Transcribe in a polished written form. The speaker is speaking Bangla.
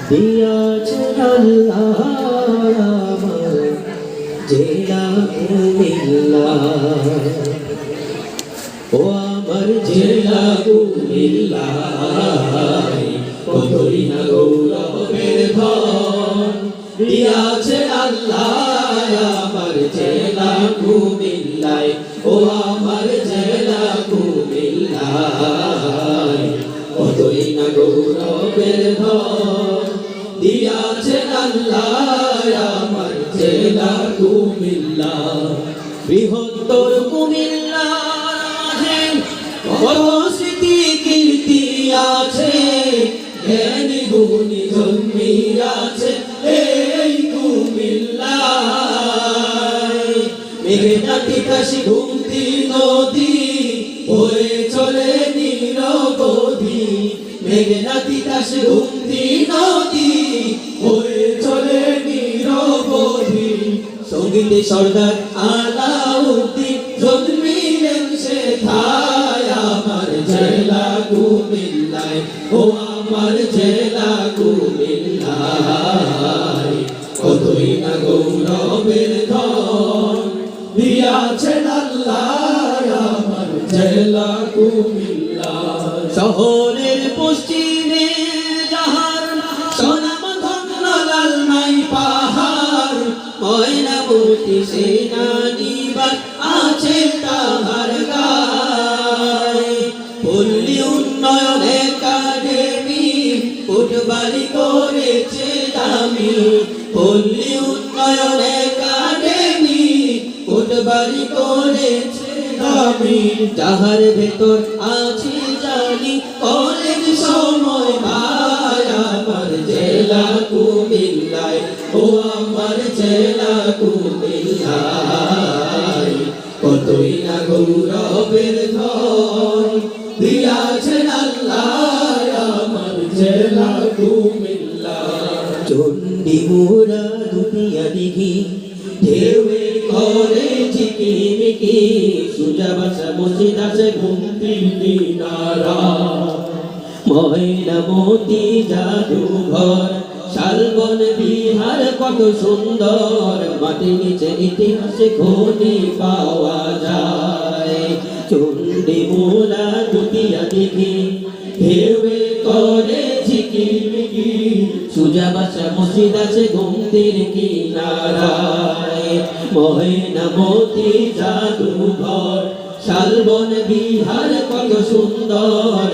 দিয়াছে আল্লাহ আমার জেলা কুমিল্লা, ও আমার জেলা কুমিল্লা কতই না গৌরবের ধন। দিয়াছে আল্লাহ আমার জেলা কুমিল্লায়, ও আমার জেলা কুমিল্লায় কতই না গৌরবের ধন। দিয়াছে আল্লাহ আমার জেলা কুমিল্লা, বৃহত্তর কুমিল্লা মাঝে কত স্মৃতি কীর্তি আছে, জ্ঞানী গুণী জন্মিয়াছে এই কুমিল্লায়। মেঘনা তিতাসি ঘুমতি নদী বয়ে চলে নিরবধি, মেঘনা তিতাসি ঘুমতি নদী বয়ে চলে নিরবধি। সঙ্গীতে সর্দার আলাউদ্দিন জন্মিলেন সেথায়, আমার জেলা কুমিল্লায়, ও আমার জেলা কুমিল্লায় কতই না গৌরবের ধন। দিয়াছেন আল্লাহ আমার জেলা কুমিল্লা, শহরের পশ্চিমে যাহার সোনাম ধন্য লালমাই পাহাড়, ময়নামতি সেনানিবাস আছে তাহার গায়। পল্লী উন্নয়ন একাডেমি ফুটবাড়ি করেছে দামি, পল্লী উন্নয়ন একাডেমি ফুটবাড়ি করেছে দামি। যাহার ভেতর আছে জানি কলেজ সময় ভাই, আমার জেলা কুমিল্লায়, ও আমার জেলা কুমিল্লায় কতই না গৌরবের ধন। দিয়াছেন আল্লাহ আমার জেলা কুমিল্লা, চণ্ডী মুরা দুটিয়া দিঘি ঢেউয়ে করে ঝিকিমিকি, সুজা বাসা মসজিদ আছে ঘুমতির কিনারা, ময়নামতি জাদুঘর শালবন বিহার কত সুন্দর, মাটির নিচে ইতিহাসে খনি পাওয়া যায়। চণ্ডী মুরা দুটিয়া দিঘি ঢেউয়ে করে ঝিকিমিকি, সুজা বাসা মসজিদ আছে ঘুমতির কিনারায়, ময়নামতি জাদুঘর শালবন বিহার কত সুন্দর।